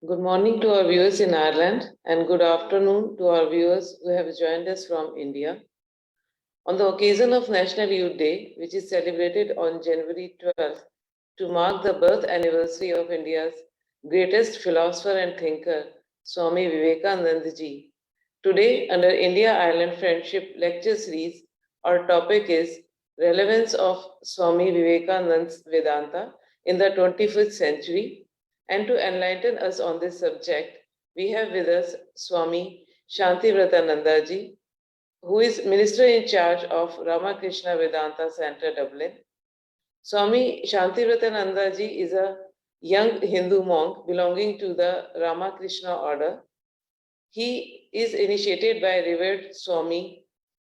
Good morning to our viewers in Ireland and good afternoon to our viewers who have joined us from India. On the occasion of National Youth Day, which is celebrated on January 12th to mark the birth anniversary of India's greatest philosopher and thinker, Swami Vivekananda ji. Today, under India-Ireland Friendship Lecture Series, our topic is Relevance of Swami Vivekananda's Vedanta in the 21st century. And to enlighten us on this subject, we have with us Swami Shantivratananda ji, who is Minister in charge of Ramakrishna Vedanta Center, Dublin. Swami Shantivratananda ji is a young Hindu monk belonging to the Ramakrishna order. He is initiated by revered Swami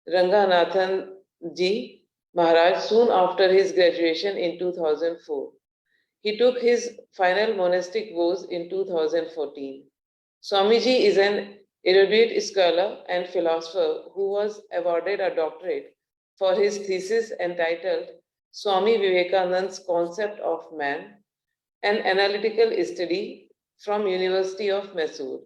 Ranganathan ji Maharaj soon after his graduation in 2004. He took his final monastic vows in 2014. Swamiji is an erudite scholar and philosopher who was awarded a doctorate for his thesis entitled Swami Vivekananda's Concept of Man, an analytical study from University of Mysore.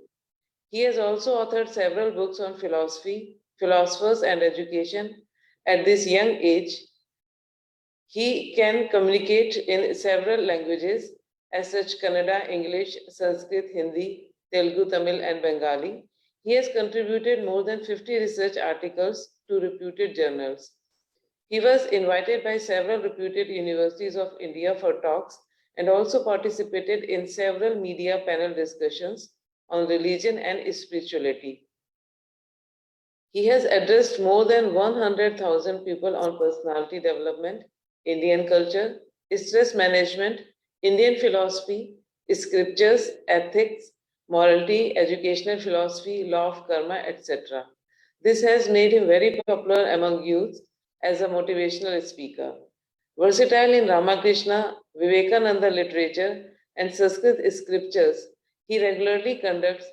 He has also authored several books on philosophy, philosophers and education. At this young age, he can communicate in several languages, as such Kannada, English, Sanskrit, Hindi, Telugu, Tamil, and Bengali. He has contributed more than 50 research articles to reputed journals. He was invited by several reputed universities of India for talks and also participated in several media panel discussions on religion and spirituality. He has addressed more than 100,000 people on personality development, Indian culture, stress management, Indian philosophy, scriptures, ethics, morality, educational philosophy, law of karma, etc. This has made him very popular among youth as a motivational speaker. Versatile in Ramakrishna, Vivekananda literature, and Sanskrit scriptures, he regularly conducts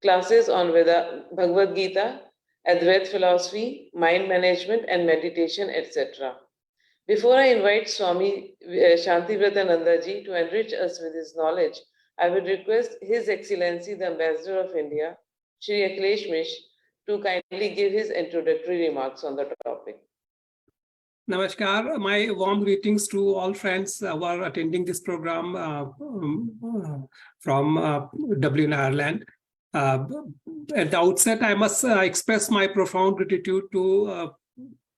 classes on Bhagavad Gita, Advaita philosophy, mind management, and meditation, etc. Before I invite Swami Shantivratananda ji to enrich us with his knowledge, I would request His Excellency the Ambassador of India, Shri Akhilesh Mishra, to kindly give his introductory remarks on the topic. Namaskar. My warm greetings to all friends who are attending this program from Dublin, Ireland. At the outset, I must express my profound gratitude to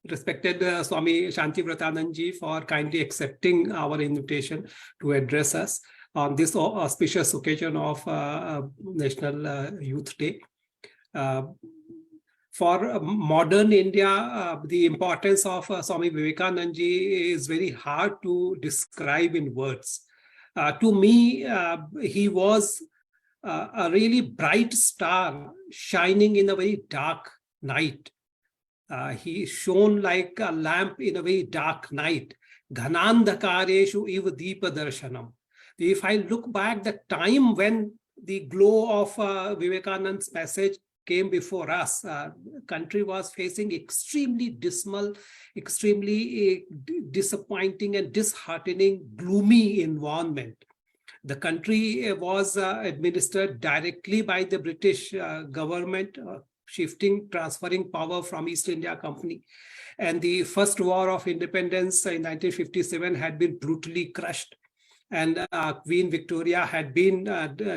respected Swami Shantivratananda ji for kindly accepting our invitation to address us on this auspicious occasion of National Youth Day. For modern India, the importance of Swami Vivekananda ji is very hard to describe in words. To me, he was a really bright star shining in a very dark night. He shone like a lamp in a very dark night. Ghanandhakareshu iva deepa darshanam. If I look back the time when the glow of Vivekananda's message came before us, country was facing extremely dismal, extremely disappointing and disheartening, gloomy environment. The country was administered directly by the British government, transferring power from East India Company. And the first war of independence in 1957 had been brutally crushed. And Queen Victoria had been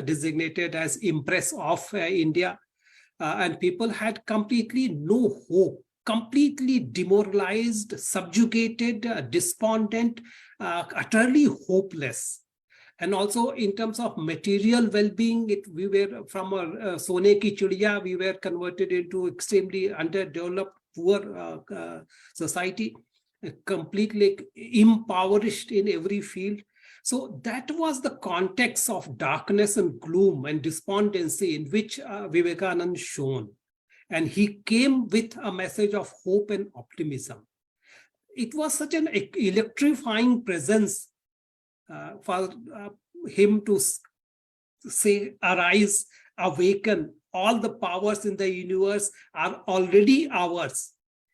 designated as Empress of India. And people had completely no hope, completely demoralized, subjugated, despondent, utterly hopeless. And also in terms of material well-being, we were from a Sone ki Chidiya, we were converted into extremely underdeveloped, poor society, completely impoverished in every field. So that was the context of darkness and gloom and despondency in which Vivekananda shone. And he came with a message of hope and optimism. It was such an electrifying presence for him to say, arise, awaken, all the powers in the universe are already ours.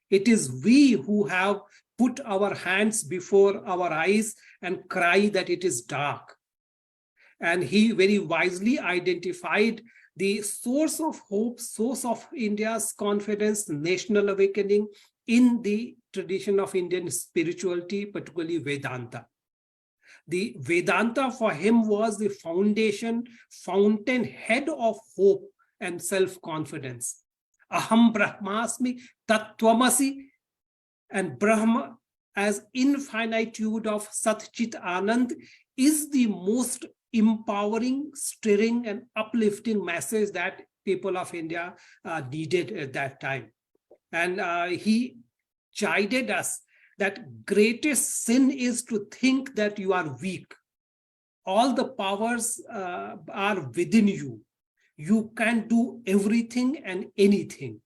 It is we who have put our hands before our eyes and cry that it is dark. And he very wisely identified the source of hope, source of India's confidence, national awakening in the tradition of Indian spirituality, particularly Vedanta. The Vedanta for him was the foundation, fountainhead of hope and self-confidence. Aham Brahmasmi Tattvamasi, and Brahma as infinitude of Sat Chit Anand is the most empowering, stirring, and uplifting message that people of India needed at that time. And he chided us that greatest sin is to think that you are weak. All the powers are within you. You can do everything and anything.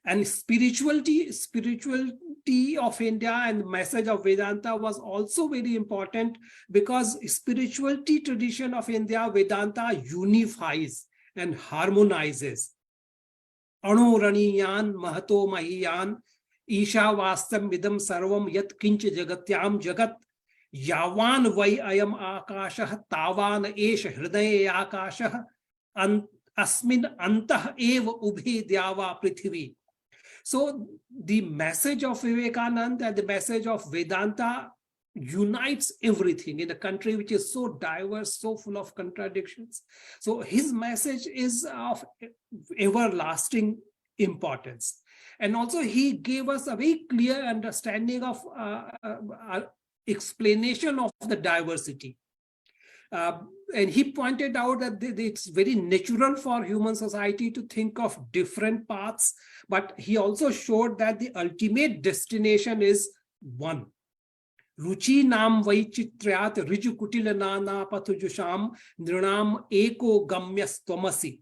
And spirituality of India and the message of Vedanta was also very important, because spirituality tradition of India, Vedanta unifies and harmonizes. Anuraniyan mahato mahiyan isha vastam vidam sarvam yat kinch jagatyam jagat yavan vai ayam akashah tavan esh hridaya akashah asmin antah eva ubhi dyava prithvi. So the message of Vivekananda and the message of Vedanta unites everything in a country which is so diverse, so full of contradictions. So his message is of everlasting importance. And also he gave us a very clear understanding of explanation of the diversity. And he pointed out that it's very natural for human society to think of different paths, but he also showed that the ultimate destination is one. Ruchi nam vaichitrayat riju kutila nana pathujusham nrinam eko gamyas tvamasi.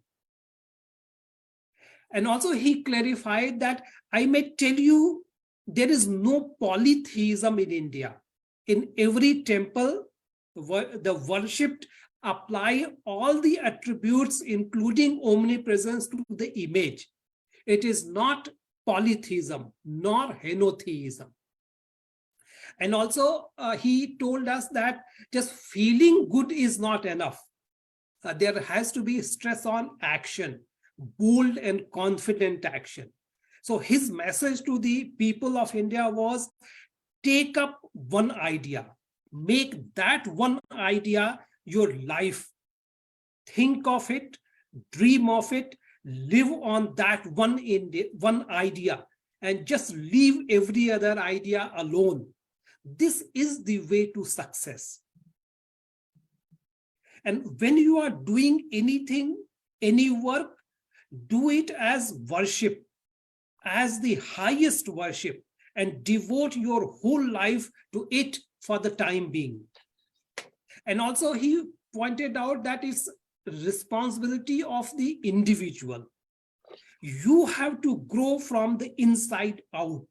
And also he clarified that I may tell you there is no polytheism in India. In every temple, the worshipped apply all the attributes, including omnipresence, to the image. It is not polytheism nor henotheism. And also he told us that just feeling good is not enough. There has to be stress on action, bold and confident action. So his message to the people of India was, take up one idea. Make that one idea your life. Think of it, dream of it, live on that one idea, and just leave every other idea alone. This is the way to success. And when you are doing anything, any work, do it as worship, as the highest worship, and devote your whole life to it for the time being. And also he pointed out that it's responsibility of the individual. You have to grow from the inside out.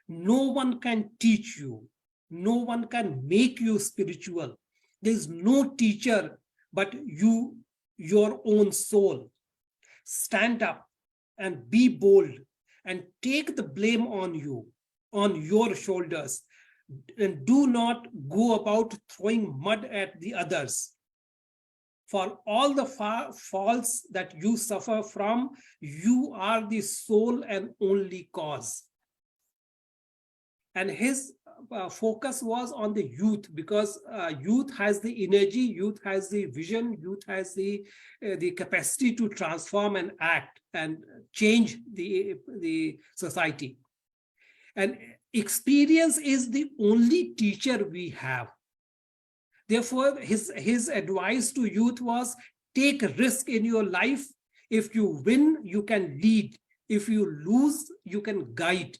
No one can teach you. No one can make you spiritual. There's no teacher but you, your own soul. Stand up and be bold and take the blame on you, on your shoulders. And do not go about throwing mud at the others. For all the faults that you suffer from, you are the sole and only cause. And his focus was on the youth, because youth has the energy, youth has the vision, youth has the capacity to transform and act and change the society. And experience is the only teacher we have. Therefore, his advice to youth was, take a risk in your life. If you win, you can lead. If you lose, you can guide.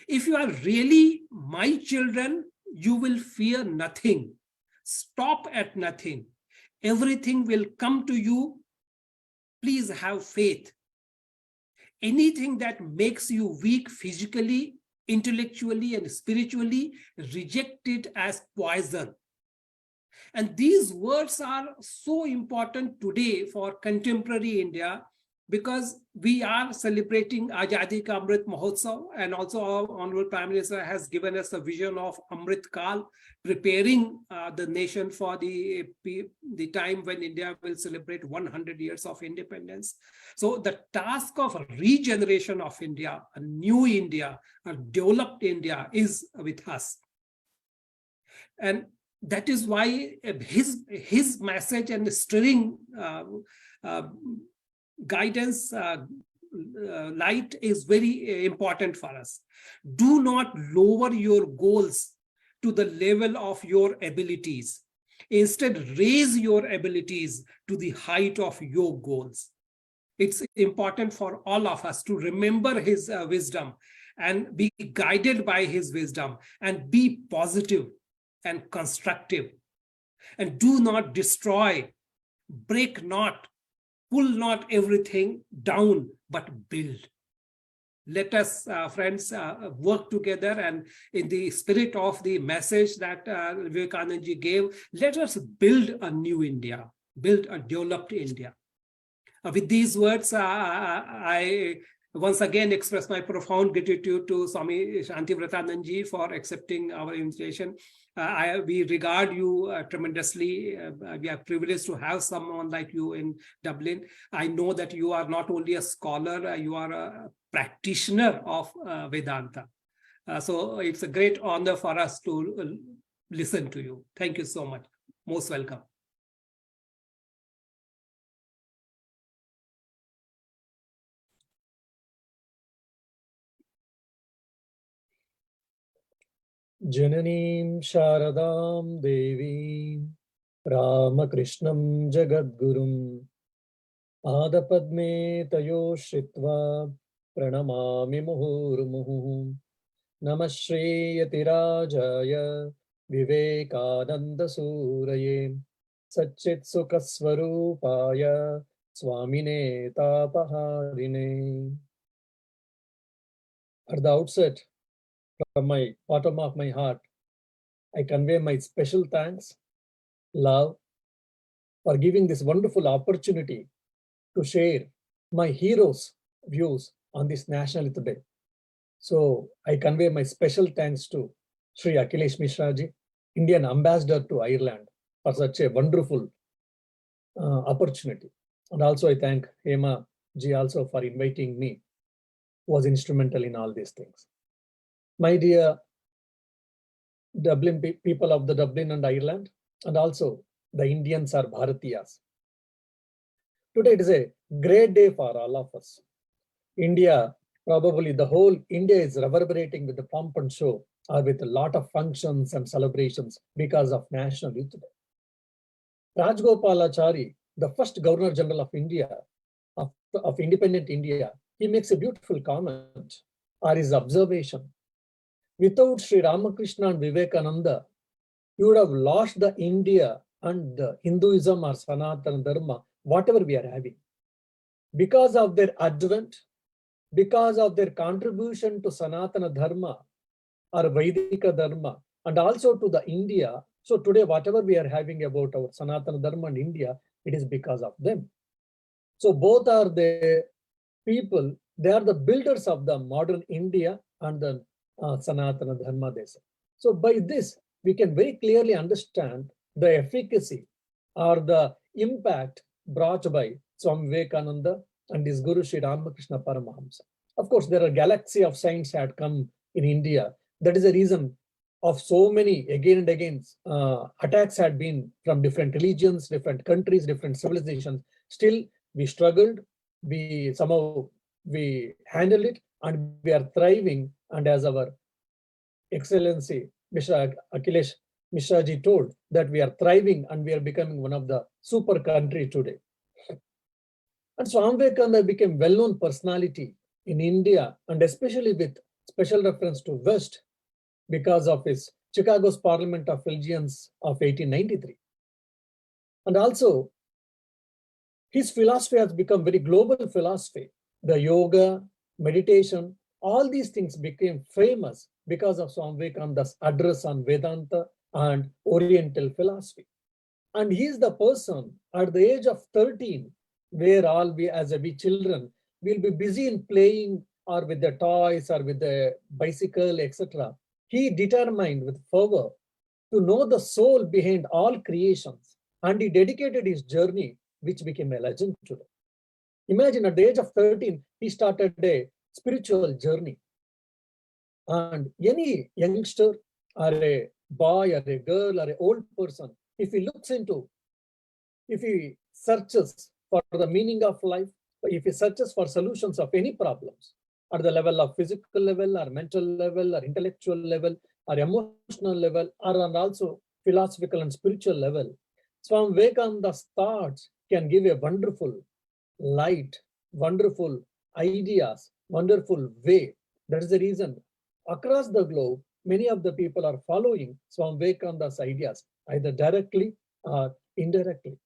If you are really my children, you will fear nothing. Stop at nothing. Everything will come to you. Please have faith. Anything that makes you weak physically, intellectually, and spiritually, reject it as poison. And these words are so important today for contemporary India, because we are celebrating Azadi Ka Amrit Mahotsav, and also our Honorable Prime Minister has given us a vision of Amrit Kal, preparing the nation for the time when India will celebrate 100 years of independence. So the task of regeneration of India, a new India, a developed India is with us. And that is why his message and steering guidance light is very important for us. Do not lower your goals to the level of your abilities. Instead, raise your abilities to the height of your goals. It's important for all of us to remember his wisdom and be guided by his wisdom and be positive and constructive. And do not destroy, break not, pull not everything down, but build. Let us, friends, work together, and in the spirit of the message that Vivekananda gave, let us build a new India, build a developed India. With these words, I once again express my profound gratitude to Swami Shantivratananda for accepting our invitation. We regard you tremendously. We are privileged to have someone like you in Dublin. I know that you are not only a scholar, you are a practitioner of Vedanta. So it's a great honor for us to listen to you. Thank you so much. Most welcome. Jananim Sharadam Devim Ramakrishnam Jagadgurum Adapadme Tayo Shritva Pranamami Muhurmuhu Namashri Yatirajaya Vivekananda Suraye Satchit Sukaswarupaya Swamine Tapaharine. At the outset, from my bottom of my heart, I convey my special thanks, love, for giving this wonderful opportunity to share my heroes' views on this National Youth Day. So I convey my special thanks to Sri Akhilesh Mishra ji, Indian Ambassador to Ireland, for such a wonderful opportunity. And also I thank Hema ji also for inviting me, was instrumental in all these things. My dear Dublin people of the Dublin and Ireland, and also the Indians or Bharatiyas. Today it is a great day for all of us. India, probably the whole India is reverberating with the pomp and show, or with a lot of functions and celebrations because of National Youth Day. Rajgopalachari, the first Governor General of India, of independent India, he makes a beautiful comment, or his observation. Without Sri Ramakrishna and Vivekananda, you would have lost the India and the Hinduism or Sanatana Dharma, whatever we are having. Because of their advent, because of their contribution to Sanatana Dharma or Vaidika Dharma, and also to the India. So today, whatever we are having about our Sanatana Dharma and India, it is because of them. So both are the people, they are the builders of the modern India and the Sanatana Dharma Desa. So by this, we can very clearly understand the efficacy or the impact brought by Swami Vivekananda and his Guru Sri Ramakrishna Paramahamsa. Of course, there are galaxy of saints had come in India. That is the reason of so many, again and again, attacks had been from different religions, different countries, different civilizations. Still, we struggled, we handled it, and we are thriving. And as our Excellency, Mr. Akhilesh Mishra ji told, that we are thriving and we are becoming one of the super countries today. And Swami Vivekananda became well-known personality in India, and especially with special reference to West, because of his Chicago's Parliament of Religions of 1893. And also, his philosophy has become very global philosophy. The yoga, meditation, all these things became famous because of Swami Vivekananda's address on Vedanta and Oriental philosophy. And he is the person at the age of 13 where all we as we children will be busy in playing or with the toys or with the bicycle, etc. He determined with fervor to know the soul behind all creations, and he dedicated his journey, which became a legend today. Imagine at the age of 13, he started a spiritual journey. And any youngster or a boy or a girl or an old person, if he looks into, if he searches for the meaning of life, if he searches for solutions of any problems at the level of physical level or mental level or intellectual level or emotional level or also philosophical and spiritual level, Swami Vivekananda's thoughts can give a wonderful light, wonderful ideas, wonderful way. That is the reason across the globe, many of the people are following Swami Vivekananda's ideas, either directly or indirectly.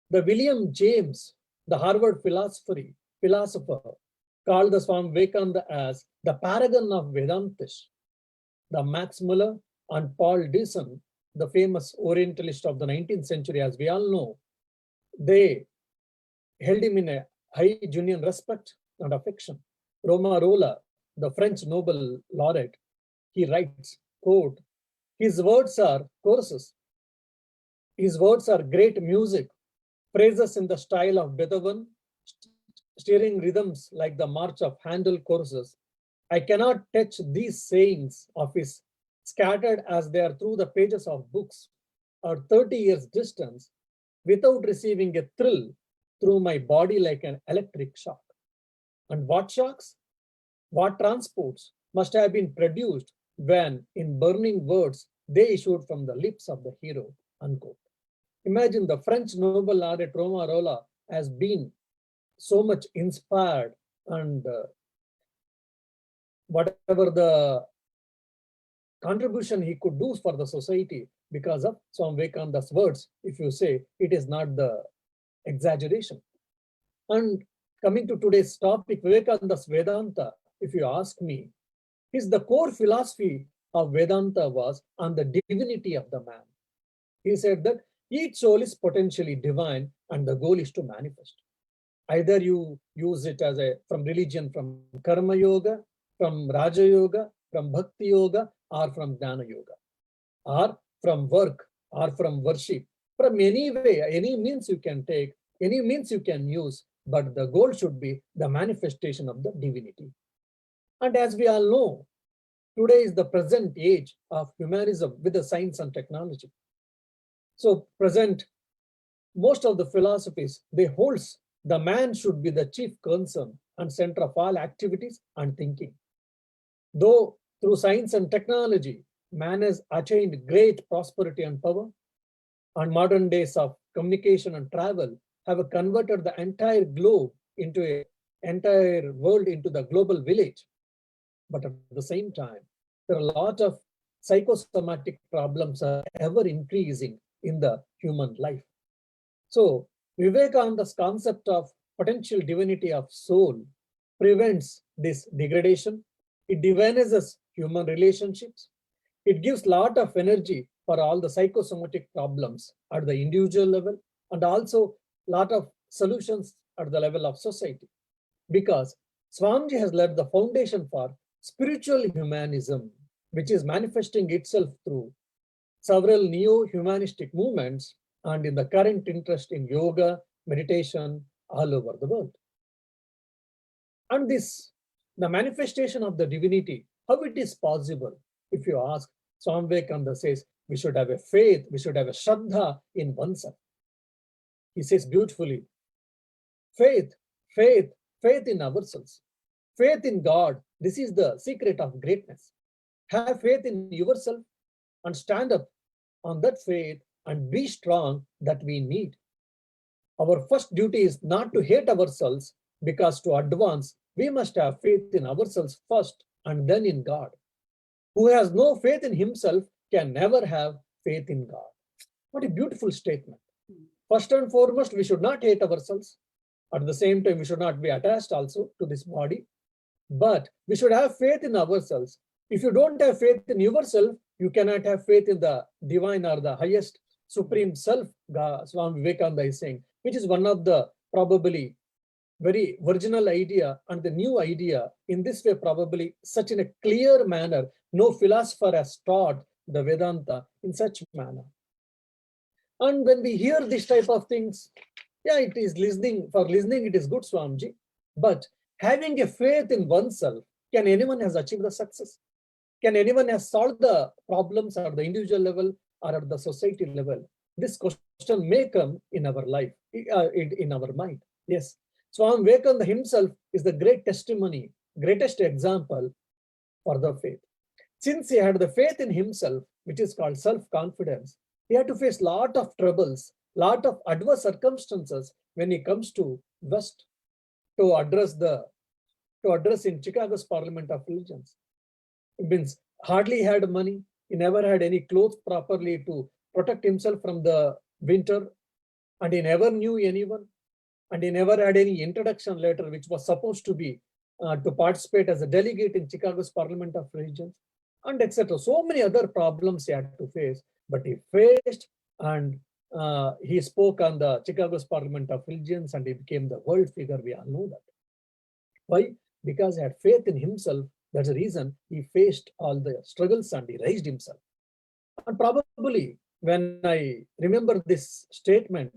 The William James, the Harvard philosopher, called the Swami Vivekananda as the paragon of Vedantists. The Max Muller and Paul Dixon, the famous Orientalist of the 19th century, as we all know, they held him in a high genuine respect and affection. Rolla, the French Nobel laureate, he writes, quote, his words are choruses. His words are great music, phrases in the style of Beethoven, steering rhythms like the march of Handel choruses. I cannot touch these sayings of his scattered as they are through the pages of books or 30 years distance without receiving a thrill through my body like an electric shock. And what shocks? What transports must have been produced when, in burning words, they issued from the lips of the hero, unquote. Imagine the French Nobel laureate Rolla has been so much inspired and whatever the contribution he could do for the society because of Swami Vivekananda's words, if you say it is not the exaggeration. And coming to today's topic, Vivekananda's Vedanta, if you ask me, is the core philosophy of Vedanta was on the divinity of the man. He said that each soul is potentially divine and the goal is to manifest. Either you use it as from religion, from Karma Yoga, from Raja Yoga, from Bhakti Yoga, or from Jnana Yoga, or from work, or from worship. From any way, any means you can take, any means you can use, but the goal should be the manifestation of the divinity. And as we all know, today is the present age of humanism with the science and technology. So present, most of the philosophies, they holds the man should be the chief concern and center of all activities and thinking. Though through science and technology, man has attained great prosperity and power, and modern days of communication and travel have converted the entire globe into an entire world into the global village. But at the same time, there are a lot of psychosomatic problems are ever increasing in the human life. So Vivekananda's concept of potential divinity of soul prevents this degradation. It divinizes human relationships. It gives a lot of energy for all the psychosomatic problems at the individual level and also a lot of solutions at the level of society. Because Swamiji has laid the foundation for spiritual humanism, which is manifesting itself through several neo-humanistic movements and in the current interest in yoga, meditation all over the world. And this, the manifestation of the divinity, how it is possible? If you ask, Swami Vivekananda says, we should have a faith, we should have a Shraddha in oneself. He says beautifully, faith in ourselves, faith in God. This is the secret of greatness. Have faith in yourself and stand up on that faith and be strong that we need. Our first duty is not to hate ourselves, because to advance, we must have faith in ourselves first and then in God. Who has no faith in himself can never have faith in God. What a beautiful statement. First and foremost, we should not hate ourselves. At the same time, we should not be attached also to this body. But we should have faith in ourselves. If you don't have faith in yourself, you cannot have faith in the divine or the highest supreme self, Swami Vivekananda is saying, which is one of the probably very original idea and the new idea in this way, probably such in a clear manner. No philosopher has taught the Vedanta in such manner. And when we hear this type of things, yeah, it is listening. For listening, it is good, Swamiji. But having a faith in oneself, can anyone has achieved the success? Can anyone has solved the problems at the individual level or at the society level? This question may come in our life, in our mind. Yes. Swami Vivekananda himself is the great testimony, greatest example for the faith. Since he had the faith in himself, which is called self-confidence, he had to face lot of troubles, lot of adverse circumstances when he comes to West to address in Chicago's Parliament of Religions. It means hardly had money. He never had any clothes properly to protect himself from the winter, and he never knew anyone, and he never had any introduction letter, which was supposed to be to participate as a delegate in Chicago's Parliament of Religions, and etc. So many other problems he had to face, but he faced, and he spoke on the Chicago's Parliament of Religions, and he became the world figure. We all know that. Why? Because he had faith in himself. That's the reason he faced all the struggles and he raised himself. And probably when I remember this statement,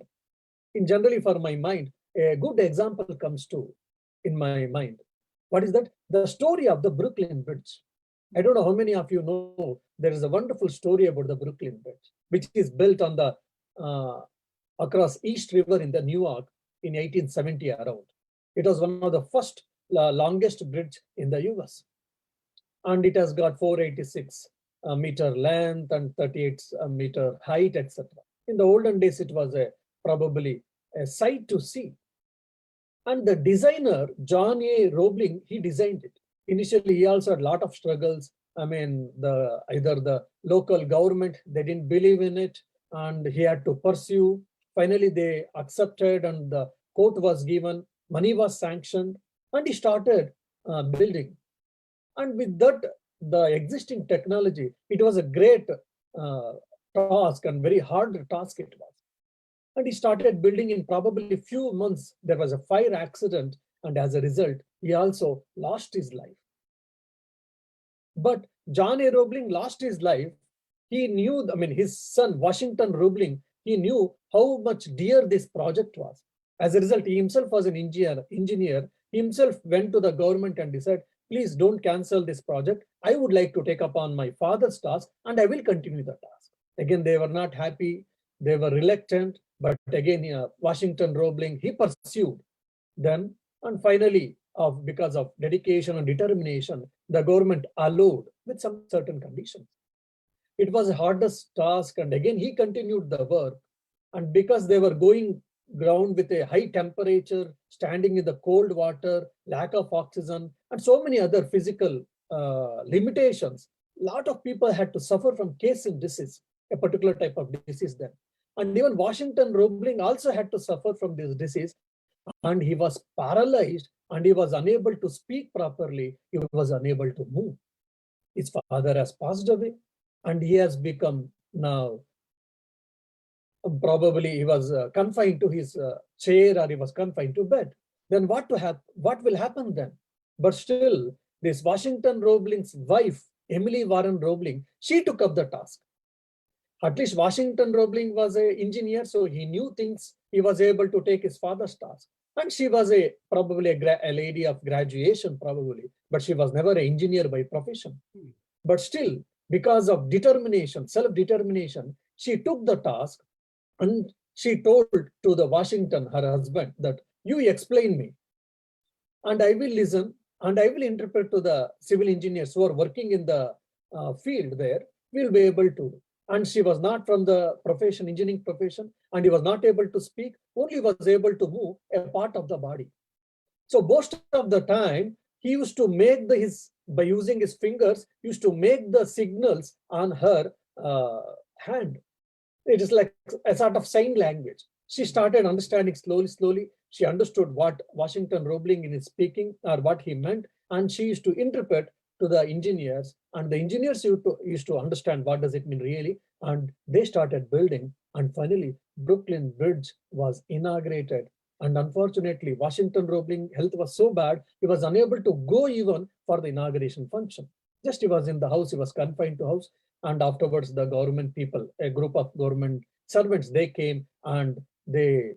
in generally for my mind, a good example comes to in my mind. What is that? The story of the Brooklyn Bridge. I don't know how many of you know, there is a wonderful story about the Brooklyn Bridge, which is built on the across East River in the New York in 1870 around. It was one of the first longest bridge in the US. And it has got 486 meter length and 38 meter height, etc. In the olden days, it was probably a sight to see. And the designer, John A. Roebling, he designed it. Initially, he also had a lot of struggles. I mean, either the local government, they didn't believe in it, and he had to pursue. Finally, they accepted, and the quote was given, money was sanctioned, and he started building. And with that, the existing technology, it was a great task and very hard task it was. And he started building. In probably a few months, there was a fire accident, and as a result, he also lost his life. But John A. Roebling lost his life. He knew, I mean, his son, Washington Roebling, he knew how much dear this project was. As a result, he himself was an engineer. He himself went to the government and he said, please don't cancel this project. I would like to take upon my father's task and I will continue the task. Again, they were not happy. They were reluctant. But again, Washington Roebling, he pursued them. And finally, because of dedication and determination, the government allowed with some certain conditions. It was the hardest task. And again, he continued the work. And because they were going ground with a high temperature, standing in the cold water, lack of oxygen, and so many other physical limitations, a lot of people had to suffer from casein disease, a particular type of disease then. And even Washington Roebling also had to suffer from this disease, and he was paralyzed, and he was unable to speak properly. He was unable to move. His father has passed away, and he has become now, probably he was confined to his chair, or he was confined to bed. Then what will happen then? But still, this Washington Roebling's wife, Emily Warren Roebling, she took up the task. At least Washington Roebling was an engineer, so he knew things. He was able to take his father's task. And she was probably a lady of graduation, probably, but she was never an engineer by profession. But still, because of determination, self-determination, she took the task, and she told to the Washington, her husband, that you explain me, and I will listen, and I will interpret to the civil engineers who are working in the field there, will be able to. And she was not from the profession, engineering profession, and he was not able to speak, only was able to move a part of the body. So most of the time, he used to make by using his fingers, used to make the signals on her hand. It is like a sort of sign language. She started understanding slowly. She understood what Washington Roebling is speaking, or what he meant, and she used to interpret to the engineers, and the engineers used to understand what does it mean really, and they started building, and finally Brooklyn Bridge was inaugurated And unfortunately, Washington Roebling health was so bad, he was unable to go even for the inauguration function. Just he was in the house, he was confined to house. And afterwards, the government people, a group of government servants, they came and they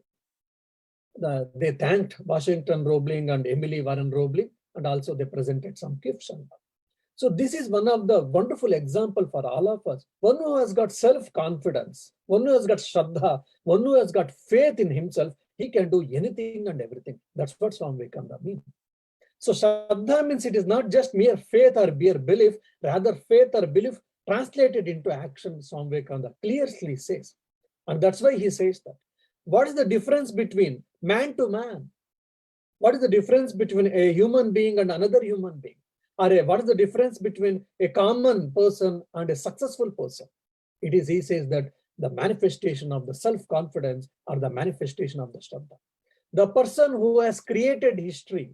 thanked Washington Roebling and Emily Warren Roebling, and also they presented some gifts. So this is one of the wonderful example for all of us. One who has got self-confidence, one who has got Shraddha, one who has got faith in himself, he can do anything and everything. That's what Swami Vivekananda means. So Shraddha means it is not just mere faith or mere belief, rather faith or belief translated into action, Swami Vivekananda clearly says. And that's why he says that. What is the difference between man to man? What is the difference between a human being and another human being? Or what is the difference between a common person and a successful person? It is, he says, that the manifestation of the self-confidence or the manifestation of the Shraddha. The person who has created history,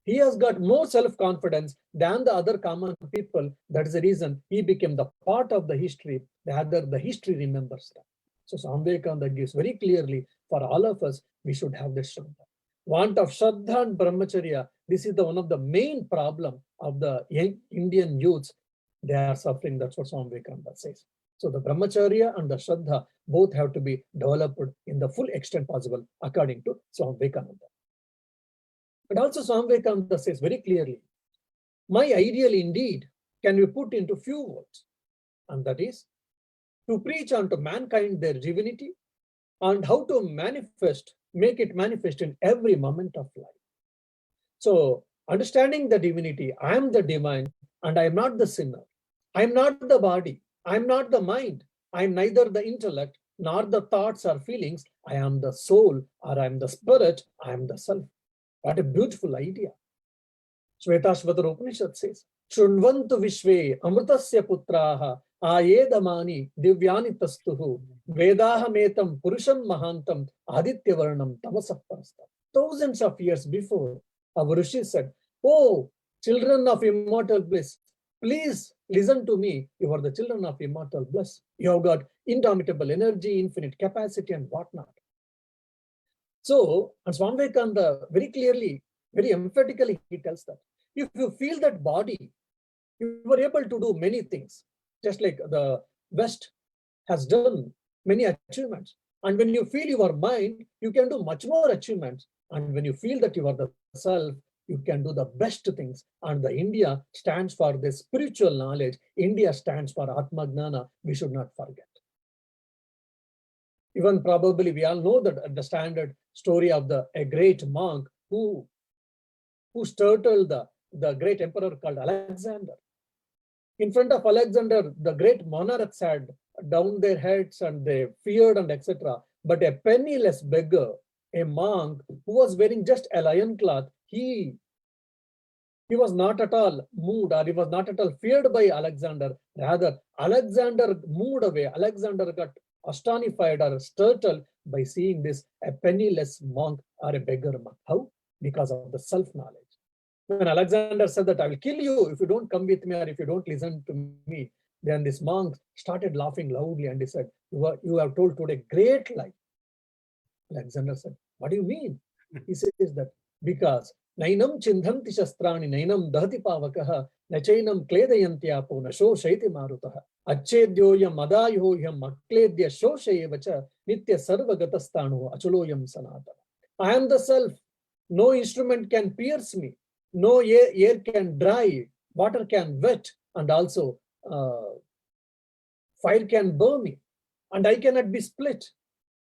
he has got more self-confidence than the other common people. That is the reason he became the part of the history, rather the history remembers that. So Swami Vivekananda gives very clearly for all of us, we should have this Shraddha. Want of Shraddha and Brahmacharya, this is the one of the main problem of the young Indian youths. They are suffering, that's what Swami Vivekananda says. So the Brahmacharya and the Shraddha both have to be developed in the full extent possible according to Swami Vivekananda. But also Swami Vivekananda says very clearly, my ideal indeed can be put into few words, and that is to preach unto mankind their divinity and how to manifest, make it manifest in every moment of life. So understanding the divinity, I am the divine and I am not the sinner. I am not the body. I am not the mind. I am neither the intellect nor the thoughts or feelings. I am the soul, or I am the spirit. I am the self. What a beautiful idea. Shvetashvatara Upanishad says, Shunvantu Vishve Amritasya Putraha Ayedamani Divyani Tastuhu Vedaha Metam Purusham Mahantam Aditya Varnam Tamasah Parasta. Thousands of years before, our Rishi said, oh, children of immortal bliss, please listen to me. You are the children of immortal bliss. You have got indomitable energy, infinite capacity, and whatnot. So, and Swami Vivekananda very clearly, very emphatically, he tells that if you feel that body, you are able to do many things, just like the West has done many achievements. And when you feel your mind, you can do much more achievements. And when you feel that you are the self, you can do the best things. And the India stands for the spiritual knowledge. India stands for Atma Gnana. We should not forget. Even probably we all know that the standard story of a great monk who startled the great emperor called Alexander. In front of Alexander, the great monarchs had down their heads and they feared and etc. But a penniless beggar, a monk who was wearing just a lion cloth, he was not at all moved, or he was not at all feared by Alexander. Rather, Alexander moved away. Alexander got astonished or startled by seeing this, a penniless monk or a beggar monk. How? Because of the self-knowledge. When Alexander said that I will kill you if you don't come with me or if you don't listen to me, then this monk started laughing loudly and he said, you have told today great lie. Alexander said, what do you mean? He says that because Nainam chindhanti shastrani nainam dahati pavakaha nachainam kledayantyapo nasho shaiti marutaha achedyoyam adayoyam akledya shoshayevacha nitya sarvagatastanu achuloyam sanatana. I am the self. No instrument can pierce me. No air can dry. Water can wet. And also fire can burn me. And I cannot be split.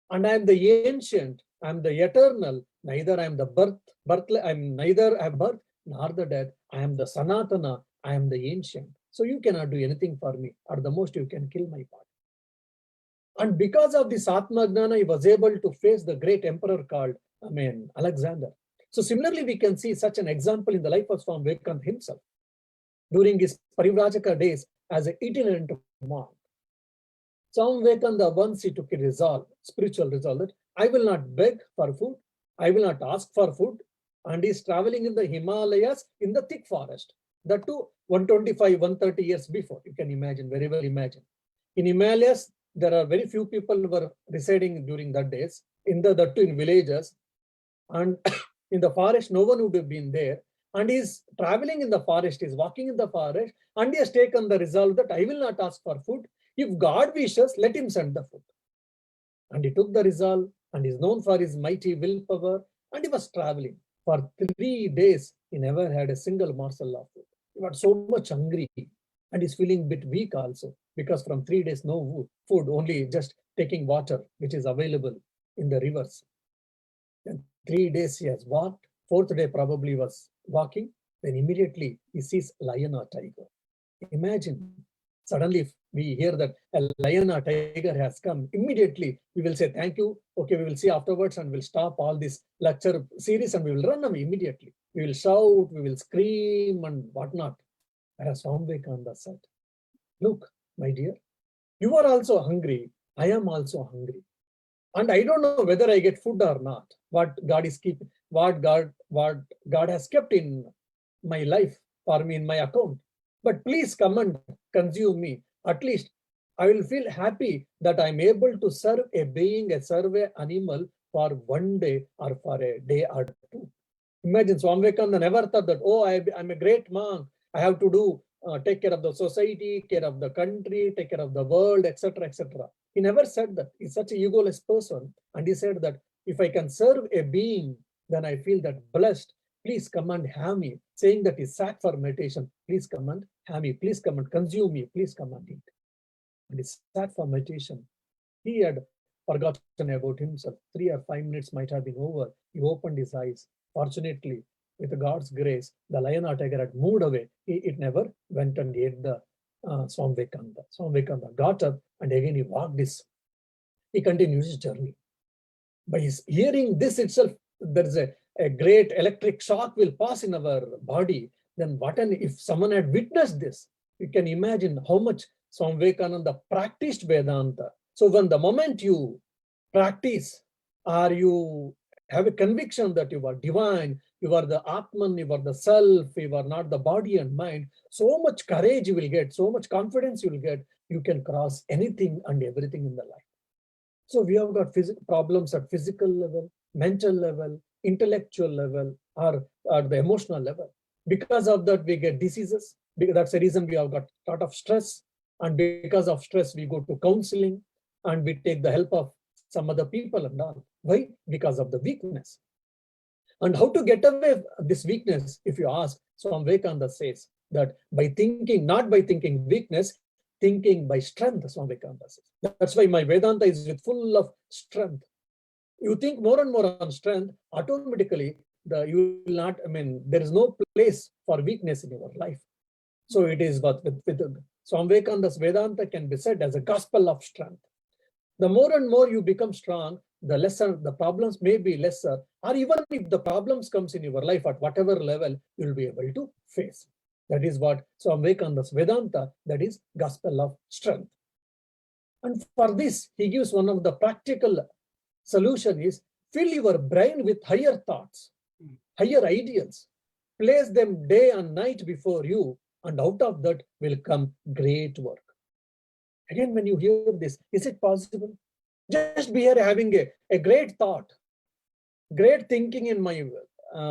And I am the ancient. I am the eternal. Neither I am the I am neither I have birth nor the death. I am the Sanatana. I am the ancient. So you cannot do anything for me. At the most, you can kill my body. And because of this Atma Gnana, he was able to face the great emperor called, Alexander. So similarly, we can see such an example in the life of Swami Vivekananda himself. During his Parivrajaka days as an itinerant monk, Swami Vivekananda once he took a resolve, spiritual resolve, that I will not beg for food, I will not ask for food, and he is traveling in the Himalayas in the thick forest. That too 125, 130 years before. You can imagine, very well imagine. In Himalayas, there are very few people who were residing during that days, that too in villages. and in the forest, no one would have been there. And he's traveling in the forest, he's walking in the forest, and he has taken the resolve that I will not ask for food. If God wishes, let him send the food. And he took the resolve, and is known for his mighty willpower, and he was traveling. For 3 days, he never had a single morsel of food. He was so much hungry, and he's feeling a bit weak also, because from 3 days, no food, only just taking water, which is available in the rivers. And 3 days he has walked. 4th day probably was walking. Then immediately he sees lion or tiger. Imagine, suddenly if we hear that a lion or tiger has come, immediately we will say thank you. Okay, we will see afterwards, and we'll stop all this lecture series and we will run away immediately. We will shout, we will scream and whatnot. Whereas Swami Vivekananda said, look, my dear, you are also hungry. I am also hungry. And I don't know whether I get food or not. What God is keeping, what God has kept in my life for me in my account. But please come and consume me. At least I will feel happy that I'm able to serve a being, serve an animal for 1 day or for a day or 2. Imagine Swami Vivekananda never thought that, oh, I'm a great monk. I have to do take care of the society, care of the country, take care of the world, etc., etc. He never said that. He's such a egoless person. And he said that if I can serve a being, then I feel that blessed. Please come and have me. Saying that he sat for meditation. Please come and have me. Please come and consume me. Please come and eat. And he sat for meditation. He had forgotten about himself. 3 or 5 minutes might have been over. He opened his eyes. Fortunately, with God's grace, the lion or tiger had moved away. It never went and ate the Swami Vivekananda. Swami Vivekananda got up and again he walked this. He continued his journey. By his hearing this itself, there is a great electric shock will pass in our body. Then what if someone had witnessed this? You can imagine how much Swami Vivekananda practiced Vedanta. So when the moment you practice or you have a conviction that you are divine, you are the Atman, you are the self, you are not the body and mind, so much courage you will get, so much confidence you will get, you can cross anything and everything in the life. So we have got problems at physical level, mental level, intellectual level, or the emotional level. Because of that, we get diseases. Because that's the reason we have got a lot of stress. And because of stress, we go to counseling and we take the help of some other people and all. Why? Because of the weakness. And how to get away this weakness, if you ask, Swami Vivekananda says that by thinking, not by thinking weakness, thinking by strength, Swami Vivekananda says. That's why my Vedanta is full of strength. You think more and more on strength, automatically you will not, there is no place for weakness in your life. So it is what with Swami Vivekananda's Vedanta can be said as a gospel of strength. The more and more you become strong, the lesser the problems may be lesser, or even if the problems comes in your life at whatever level, you will be able to face. That is what Swami Vivekananda's Vedanta, that is gospel of strength. And for this, he gives one of the practical solution is fill your brain with higher thoughts, higher ideals, place them day and night before you, and out of that will come great work. Again, when you hear this, is it possible? Just be here having a great thought, great thinking in my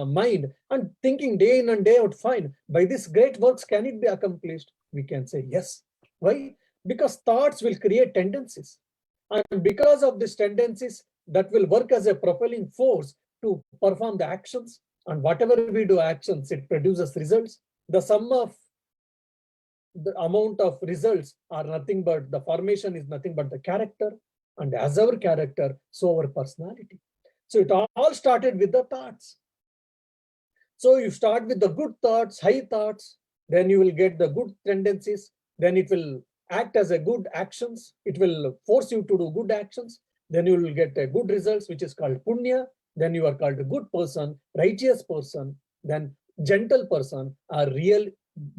mind, and thinking day in and day out, fine. By this great works, can it be accomplished? We can say yes. Why? Because thoughts will create tendencies. And because of these tendencies, that will work as a propelling force to perform the actions. And whatever we do actions, it produces results. The sum of the amount of results are nothing but the formation is nothing but the character. And as our character, so our personality. So it all started with the thoughts. So you start with the good thoughts, high thoughts, then you will get the good tendencies, then it will act as a good actions. It will force you to do good actions. Then you will get a good results, which is called punya. Then you are called a good person, righteous person, then gentle person, a real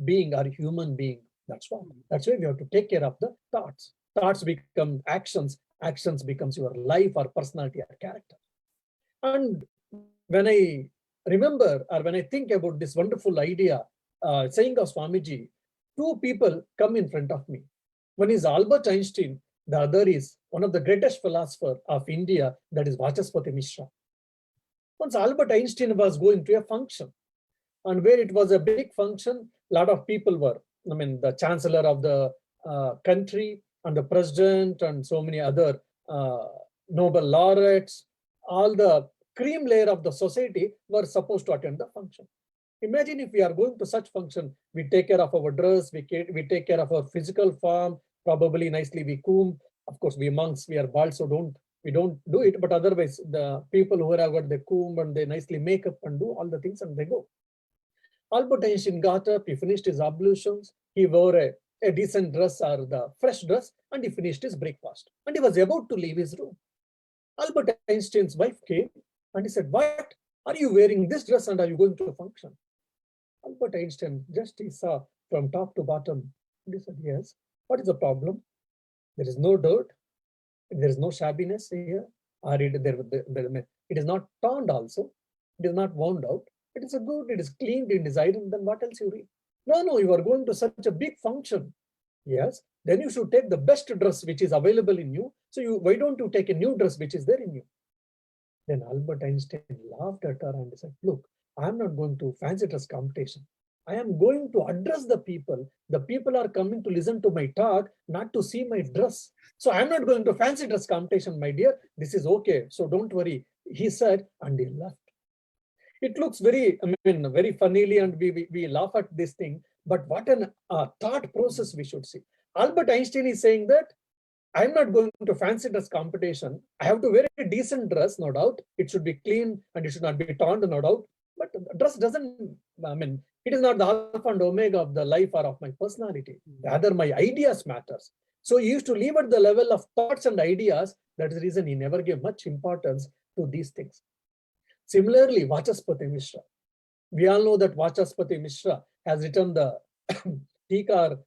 being or human being. That's why we have to take care of the thoughts. Thoughts become actions. Actions becomes your life or personality or character. And when I remember or when I think about this wonderful idea, saying of Swamiji, 2 people come in front of me. One is Albert Einstein. The other is one of the greatest philosophers of India, that is Vachaspati Mishra. Once Albert Einstein was going to a function, and where it was a big function, a lot of people were, the chancellor of the country and the president and so many other Nobel laureates, all the cream layer of the society were supposed to attend the function. Imagine if we are going to such function, we take care of our dress, we take care of our physical form, probably nicely we comb. Of course, we monks, we are bald, so we don't do it. But otherwise, the people who have got the comb and they nicely make up and do all the things and they go. Albert Einstein got up, he finished his ablutions, he wore a decent dress or the fresh dress, and he finished his breakfast. And he was about to leave his room. Albert Einstein's wife came and he said, "What? Are you wearing this dress and are you going to a function?" Albert Einstein just he saw from top to bottom. And he said, "Yes. What is the problem? There is no dirt. There is no shabbiness here. Or it is not turned also. It is not wound out. It is a good, it is cleaned, it is ironed. Then what else you read? No, you are going to such a big function. Yes. Then you should take the best dress which is available in you. So why don't you take a new dress which is there in you?" Then Albert Einstein laughed at her and said, "Look, I am not going to fancy dress competition. I am going to address the people. The people are coming to listen to my talk, not to see my dress. So I am not going to fancy dress competition, my dear. This is okay. So don't worry," he said, and he left. It looks very, very funnily, and we laugh at this thing. But what an thought process we should see. Albert Einstein is saying that I'm not going to fancy dress competition. I have to wear a decent dress, no doubt. It should be clean and it should not be torn, no doubt. But dress doesn't, it is not the alpha and omega of the life or of my personality. Rather, my ideas matters. So he used to live at the level of thoughts and ideas. That is the reason he never gave much importance to these things. Similarly, Vachaspati Mishra. We all know that Vachaspati Mishra has written the Tika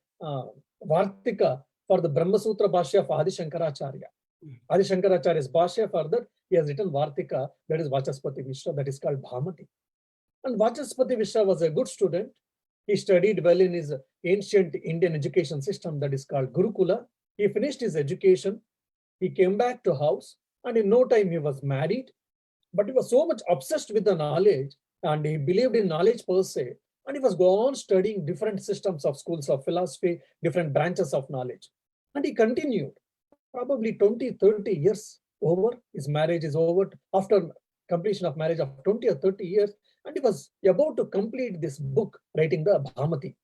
Vartika for the Brahma Sutra Bhashya of Adi Shankaracharya. Adi Shankaracharya's Bhashya, for that he has written Vartika, that is Vachaspati Mishra, that is called Bhamati. And Vachaspati Mishra was a good student. He studied well in his ancient Indian education system that is called Gurukula. He finished his education. He came back to house, and in no time he was married. But he was so much obsessed with the knowledge, and he believed in knowledge per se, and he was go on studying different systems of schools of philosophy, different branches of knowledge. And he continued, probably 20, 30 years over. His marriage is over. After completion of marriage of 20 or 30 years, and he was about to complete this book, writing the Bhamati.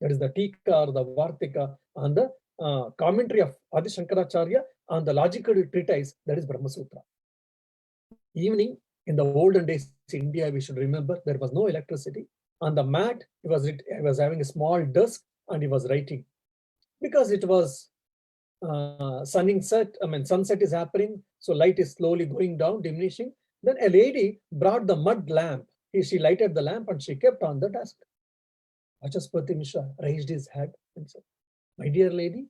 That is the Tika or the Vartika on the commentary of Adi Shankaracharya on the logical treatise, that is Brahma Sutra. Evening, in the olden days in India, we should remember there was no electricity. On the mat, he was having a small desk and he was writing. Because it was sunset is happening, so light is slowly going down, diminishing. Then a lady brought the mud lamp. She lighted the lamp and she kept on the desk. Vachaspati Mishra raised his head and said, "My dear lady,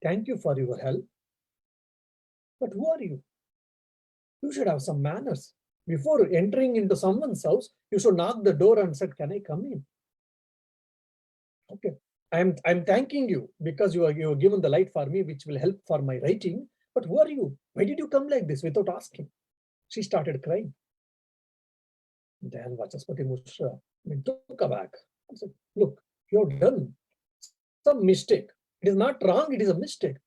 thank you for your help. But who are you? You should have some manners. Before entering into someone's house, you should knock the door and say, 'Can I come in?' Okay, I'm thanking you because you have given the light for me, which will help for my writing. But who are you? Why did you come like this without asking?" She started crying. Then Vachaspati Mishra took aback and said, "Look, you have done some mistake. It is not wrong, it is a mistake.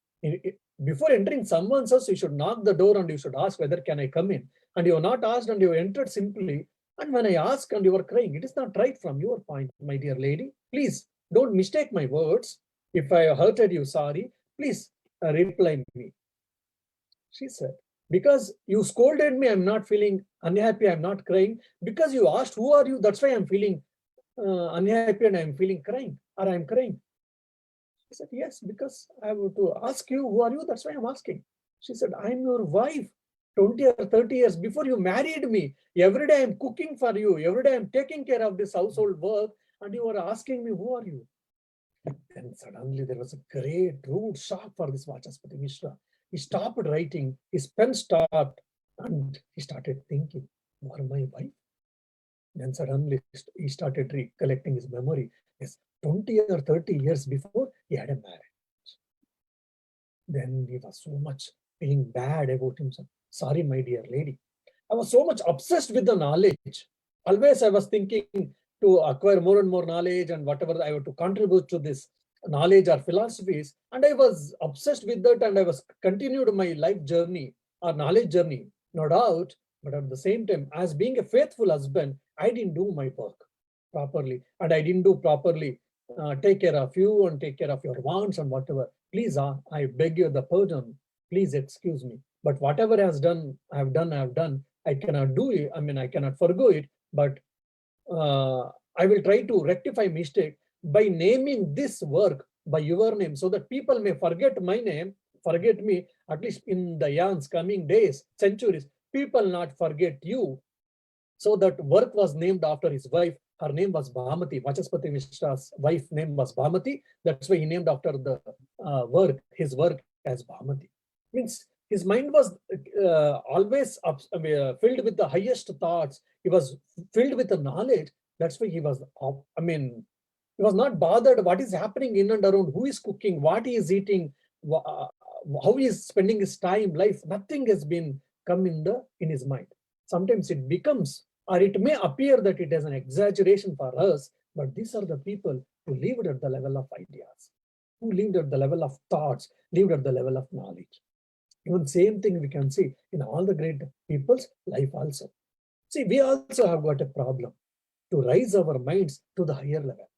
Before entering someone's house, you should knock the door and you should ask whether can I come in. And you have not asked and you entered simply. And when I ask and you are crying, it is not right from your point, my dear lady. Please don't mistake my words. If I hurted you, sorry. Please reply me." She said, "Because you scolded me, I'm not feeling unhappy, I'm not crying. Because you asked, 'Who are you?' That's why I'm feeling unhappy and I'm feeling crying, or I'm crying." He said, "Yes, because I have to ask you, who are you? That's why I'm asking." She said, "I'm your wife. 20 or 30 years before you married me. Every day I'm cooking for you. Every day I'm taking care of this household work. And you are asking me, who are you?" Then suddenly there was a great rude shock for this Vachaspati Mishra. He stopped writing. His pen stopped. And he started thinking, "You are my wife?" Then suddenly he started recollecting his memory. Yes, 20 or 30 years before, he had a marriage. Then he was so much feeling bad about himself. "Sorry, my dear lady. I was so much obsessed with the knowledge. Always I was thinking to acquire more and more knowledge and whatever I have to contribute to this knowledge or philosophies. And I was obsessed with that, and I was continued my life journey or knowledge journey, no doubt. But at the same time, as being a faithful husband, I didn't do my work properly, and I didn't do properly take care of you and take care of your wants and whatever. Please, I beg you the pardon. Please excuse me. But whatever I have done. I cannot do it. I mean, I cannot forgo it. But I will try to rectify mistake by naming this work by your name, so that people may forget my name, forget me, at least in the eons, coming days, centuries, people not forget you. So that work was named after his wife. Her name was Bhamati. Vachaspati Mishra's wife name was Bhamati. That's why he named after the his work as Bhamati. Means his mind was always filled with the highest thoughts. He was filled with the knowledge. That's why he was, he was not bothered what is happening in and around, who is cooking, what he is eating, how he is spending his time, life. Nothing has been come in his mind. Sometimes it becomes, or it may appear that it is an exaggeration for us, but these are the people who lived at the level of ideas, who lived at the level of thoughts, lived at the level of knowledge. Even same thing we can see in all the great people's life also. See, we also have got a problem to raise our minds to the higher level.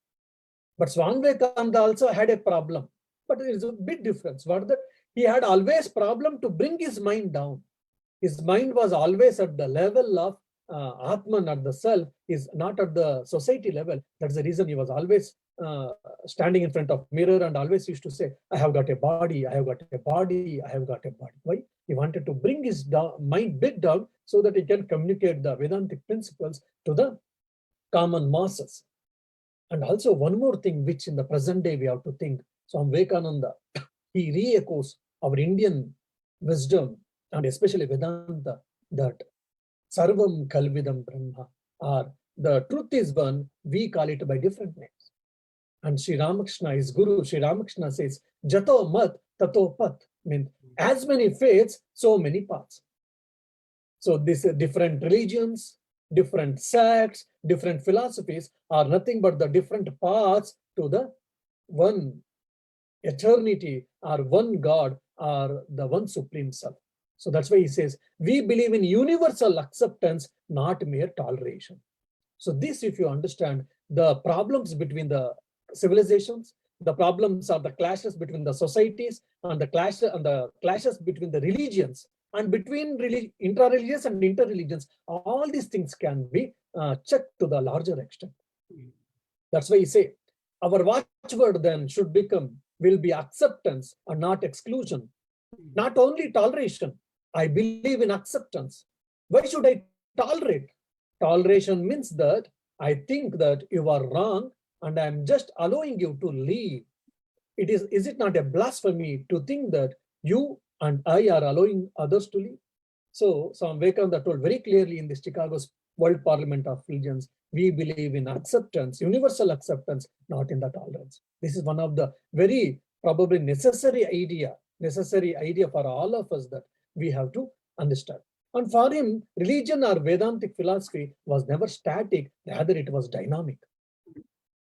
But Swami Vivekananda also had a problem, but there is a big difference. What that? He had always problem to bring his mind down. His mind was always at the level of Atman, at the self, is not at the society level. That's the reason he was always standing in front of mirror and always used to say, I have got a body, I have got a body, I have got a body. Why? He wanted to bring his mind bit down so that he can communicate the Vedantic principles to the common masses. And also one more thing which in the present day we have to think, Swami Vivekananda, he re-echoes our Indian wisdom and especially Vedanta, that Sarvam Kalvidam Brahma, or the truth is one, we call it by different names. And Sri Ramakrishna, his guru, Sri Ramakrishna says, Jato Mat, Tato Pat, means as many faiths, so many paths. So these different religions, different sects, different philosophies are nothing but the different paths to the one eternity, or one God, or the one supreme self. So that's why he says, we believe in universal acceptance, not mere toleration. So this, if you understand the problems between the civilizations, the problems are the clashes between the societies, and the clashes between the religions, and between intra-religious and inter-religions, all these things can be checked to the larger extent. That's why he say, our watchword then will be acceptance and not exclusion. Not only toleration. I believe in acceptance. Why should I tolerate? Toleration means that I think that you are wrong and I'm just allowing you to leave. Is it not a blasphemy to think that you and I are allowing others to leave? So Swami Vivekananda told very clearly in the Chicago's World Parliament of Religions, we believe in acceptance, universal acceptance, not in the tolerance. This is one of the very probably necessary idea for all of us that we have to understand. And for him, religion or Vedantic philosophy was never static, rather it was dynamic.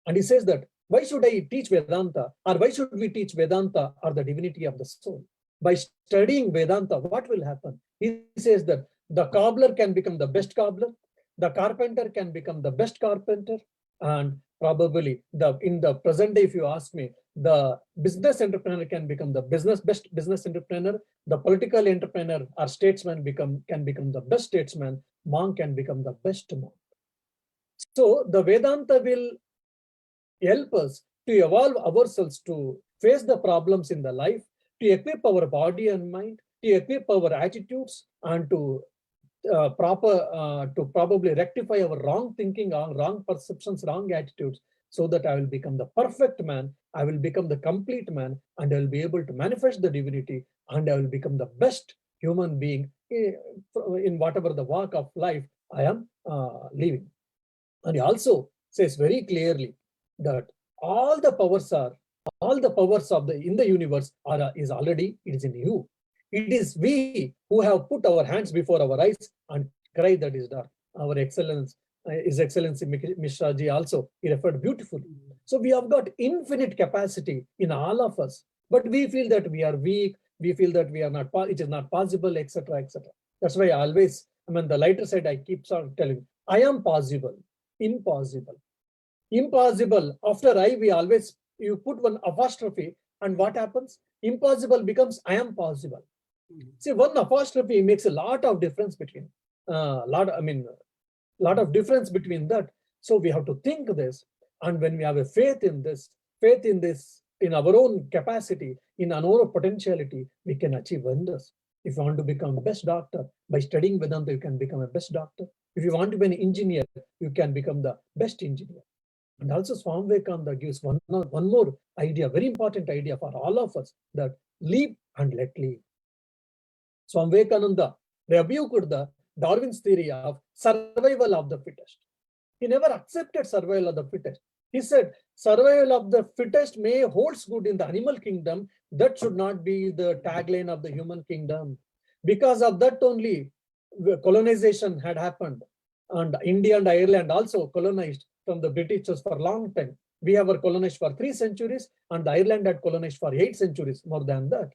And he says that, why should I teach Vedanta, or why should we teach Vedanta or the divinity of the soul? By studying Vedanta, what will happen? He says that the cobbler can become the best cobbler, the carpenter can become the best carpenter, and probably in the present day, if you ask me, the business entrepreneur can become the best business entrepreneur, the political entrepreneur or statesman can become the best statesman, monk can become the best monk. So the Vedanta will help us to evolve ourselves to face the problems in the life, to equip our body and mind, to equip our attitudes, and to probably rectify our wrong thinking, wrong perceptions, wrong attitudes, so that I will become the perfect man, I will become the complete man, and I will be able to manifest the divinity, and I will become the best human being in whatever the walk of life I am living. And he also says very clearly that all the powers in the universe it is in you. It is we who have put our hands before our eyes and cry that is dark. Our excellence, His Excellency Mishra ji also, he referred beautifully. So we have got infinite capacity in all of us, but we feel that we are weak. We feel that we are not, it is not possible, etc., etc. That's why I always, the lighter side, I keep on telling, I am possible, impossible. Impossible, after I, you put one apostrophe, and what happens? Impossible becomes I am possible. See, one apostrophe makes a lot of difference between, lot of difference between that. So we have to think this, and when we have a faith in this, in our own capacity, in our own potentiality, we can achieve wonders. If you want to become the best doctor, by studying Vedanta, you can become a best doctor. If you want to be an engineer, you can become the best engineer. And also Swami Vivekananda gives one more idea, very important idea for all of us, that live and let live. Swami Vivekananda rebuked the Darwin's theory of survival of the fittest. He never accepted survival of the fittest. He said survival of the fittest may holds good in the animal kingdom. That should not be the tagline of the human kingdom. Because of that only, colonization had happened. And India and Ireland also colonized from the Britishers for a long time. We were colonized for 3 centuries, and Ireland had colonized for 8 centuries, more than that.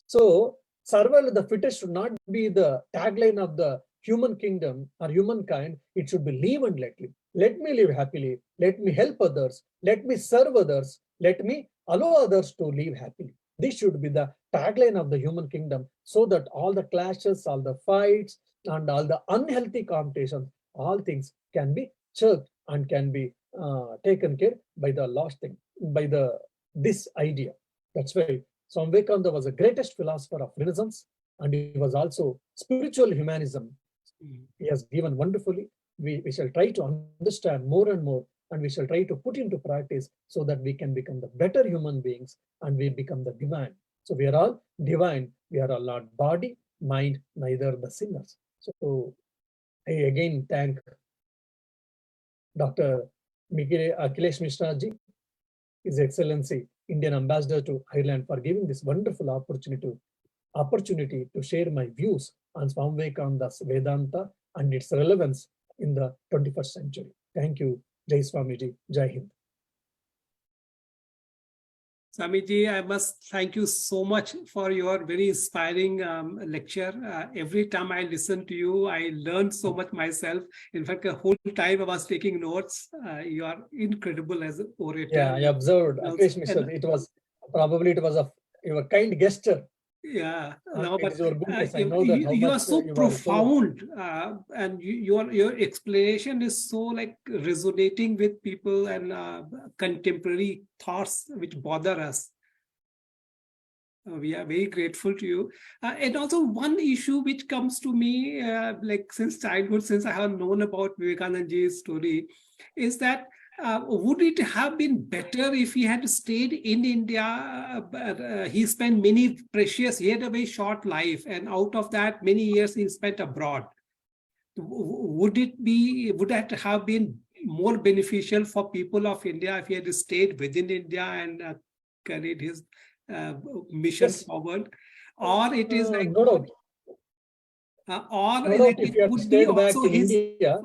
So survival of the fittest should not be the tagline of the human kingdom or humankind. It should be live and let live. Let me live happily. Let me help others. Let me serve others. Let me allow others to live happily. This should be the tagline of the human kingdom, so that all the clashes, all the fights, and all the unhealthy competition, all things can be checked and can be taken care by the last thing, by this idea. That's why Swami Vivekananda was the greatest philosopher of Renaissance, and he was also spiritual humanism. He has given wonderfully. We shall try to understand more and more, and we shall try to put into practice, so that we can become the better human beings and we become the divine. So we are all divine. We are all not body, mind, neither the sinners. So I again thank Dr. Akhilesh Mishra ji, His Excellency Indian Ambassador to Ireland, for giving this wonderful opportunity to share my views on Swami Vivekananda's Vedanta and its relevance in the 21st century. Thank you. Jai Swamiji. Jai Hind. Swamiji, I must thank you so much for your very inspiring lecture. Every time I listen to you, I learn so much myself. In fact, the whole time I was taking notes. You are incredible as an orator. Yeah, I observed. Akhilesh Mishra, it was your kind gesture. Yeah, no, but you are so profound, and your explanation is so like resonating with people and contemporary thoughts which bother us. We are very grateful to you. And also one issue which comes to me like since childhood, since I have known about Vivekananda's story, is that would it have been better if he had stayed in India? He spent he had a very short life, and out of that, many years he spent abroad. Would that have been more beneficial for people of India if he had stayed within India and carried his mission forward? Or it is like no doubt. If he had stayed back in India,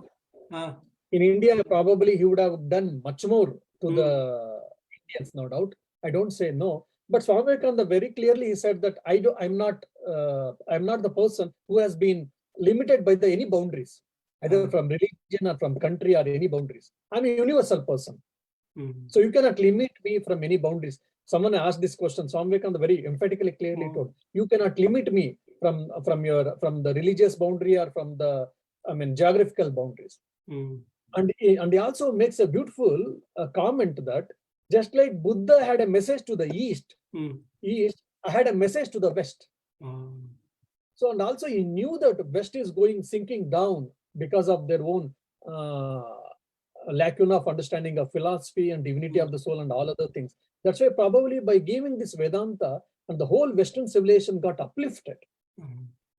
in India, probably he would have done much more to the Indians, no doubt. I don't say no. But Swami Vivekananda very clearly said that I'm not the person who has been limited by any boundaries, either from religion or from country or any boundaries. I'm a universal person. So you cannot limit me from any boundaries. Someone asked this question. Swami Vivekananda very emphatically, clearly told, you cannot limit me from the religious boundary or from the geographical boundaries. And he also makes a beautiful comment that just like Buddha had a message to the East, I had a message to the West. So, and also he knew that West is sinking down because of their own lacuna of understanding of philosophy and divinity of the soul and all other things. That's why probably by giving this Vedanta, and the whole Western civilization got uplifted.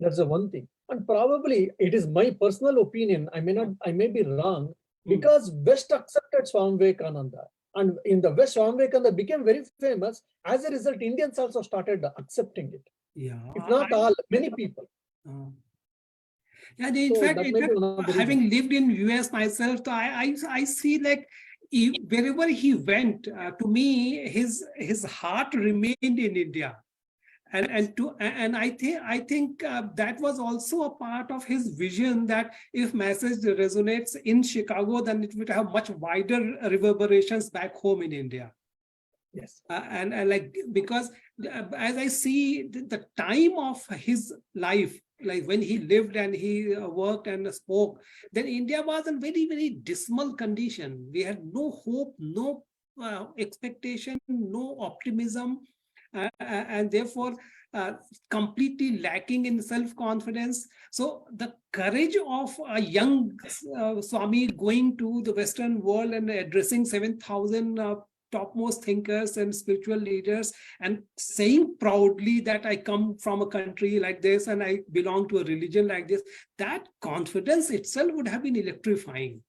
That's the one thing. And probably it is my personal opinion, I may be wrong, because West accepted Swami Vivekananda. And in the West, Swami Vivekananda became very famous. As a result, Indians also started accepting it. Yeah. If not all, many people. And in So fact, that may be one of the having reasons. lived in US myself, so I see like wherever he went, to me, his heart remained in India. And I think that was also a part of his vision, that if message resonates in Chicago, then it would have much wider reverberations back home in India. Yes. And like, because as I see the time of his life, like when he lived and he worked and spoke, then India was in very, very dismal condition. We had no hope, no expectation, no optimism, and therefore completely lacking in self-confidence. So the courage of a young Swami going to the Western world and addressing 7,000 topmost thinkers and spiritual leaders, and saying proudly that I come from a country like this and I belong to a religion like this, that confidence itself would have been electrifying.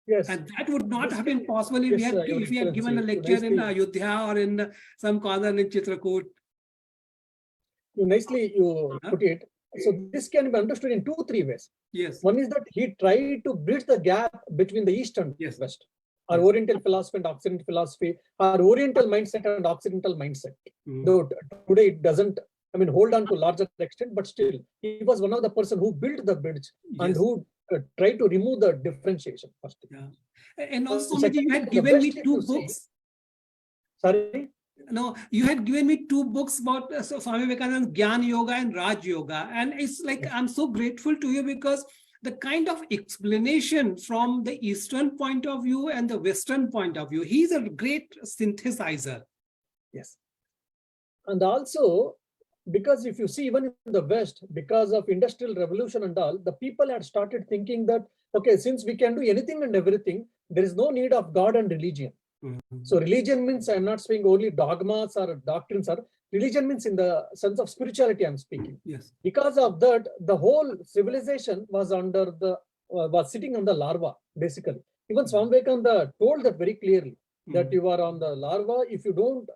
Yes. And that would not have been possible if Yes, we had given a lecture in Ayodhya or in some corner in Chitrakoot. You nicely put it. So this can be understood in 2-3 ways. Yes. One is that he tried to bridge the gap between the East and West. Our Oriental philosophy and Occidental philosophy, our Oriental mindset and Occidental mindset. Though today it doesn't, hold on to larger extent, but still, he was one of the person who built the bridge and who tried to remove the differentiation first. And also, you had given me 2 books. Sorry? No, you had given me 2 books about Swami Vivekananda, Gyan Yoga and Raj Yoga. And it's like, I'm so grateful to you, because the kind of explanation from the Eastern point of view and the Western point of view, he's a great synthesizer. Yes. And also, because if you see, even in the West, because of Industrial Revolution and all, the people had started thinking that, okay, since we can do anything and everything, there is no need of God and religion. So religion means, I'm not saying only dogmas or doctrines, or religion means in the sense of spirituality I'm speaking. Yes. Because of that, the whole civilization was under the, was sitting on the larva, basically. Even Swami Vivekananda told that very clearly, that you are on the larva. If you don't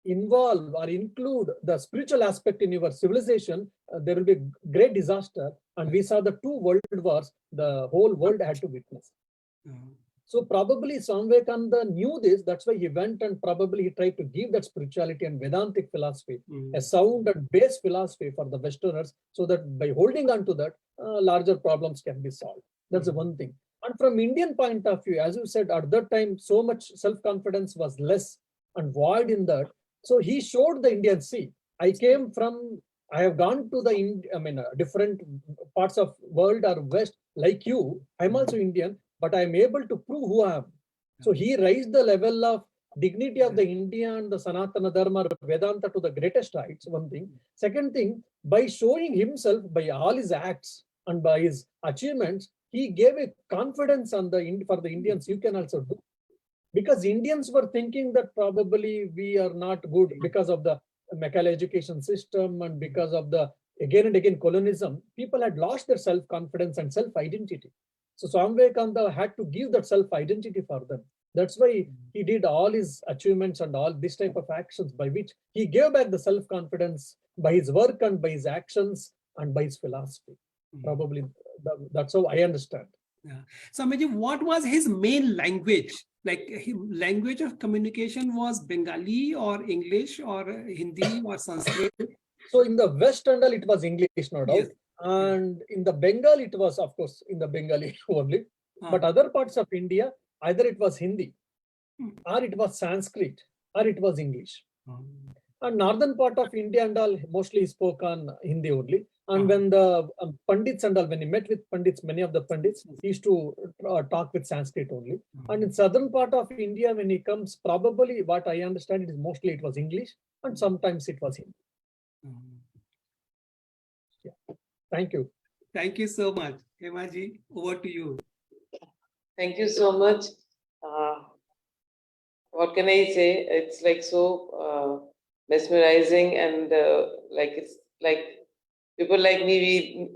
involve or include the spiritual aspect in your civilization, there will be great disaster. And we saw the 2 world wars the whole world had to witness. So probably Swami Vivekananda knew this. That's why he went and probably he tried to give that spirituality and Vedantic philosophy, a sound and base philosophy for the Westerners, so that by holding on to that, larger problems can be solved. That's the one thing. And from Indian point of view, as you said, at that time, so much self-confidence was less and void in that. So he showed the Indian, see, I have gone to the different parts of world or West like you. I'm also Indian, but I'm able to prove who I am. So he raised the level of dignity of the India and the Sanatana Dharma, Vedanta to the greatest heights, one thing. Second thing, by showing himself by all his acts and by his achievements, he gave a confidence on for the Indians, you can also do. Because Indians were thinking that probably we are not good because of the Macaulay education system and because of the again and again colonialism, people had lost their self-confidence and self-identity. So Swami Vivekananda had to give that self-identity for them. That's why he did all his achievements and all this type of actions by which he gave back the self-confidence by his work and by his actions and by his philosophy. Probably that's how I understand. Yeah. So Amrit, what was his main language? Like his language of communication was Bengali or English or Hindi or Sanskrit? So in the West and all, it was English, no doubt. Yes. And in the Bengal, it was, of course, in the Bengali only. But other parts of India, either it was Hindi, or it was Sanskrit, or it was English. And northern part of India and all mostly spoke on Hindi only. And when the Pandits and all, when he met with Pandits, many of the Pandits, he used to talk with Sanskrit only. And in southern part of India, when he comes, probably what I understand, it is mostly it was English and sometimes it was Hindi. Yeah. Thank you. Thank you so much. Hemaji, over to you. Thank you so much. What can I say? It's like so mesmerizing, and like it's like people like me, we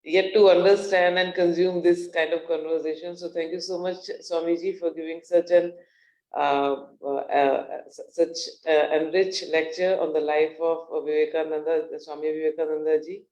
yet to understand and consume this kind of conversation. So thank you so much, Swamiji, for giving such an enriched lecture on the life of Vivekananda, Swami Vivekananda ji.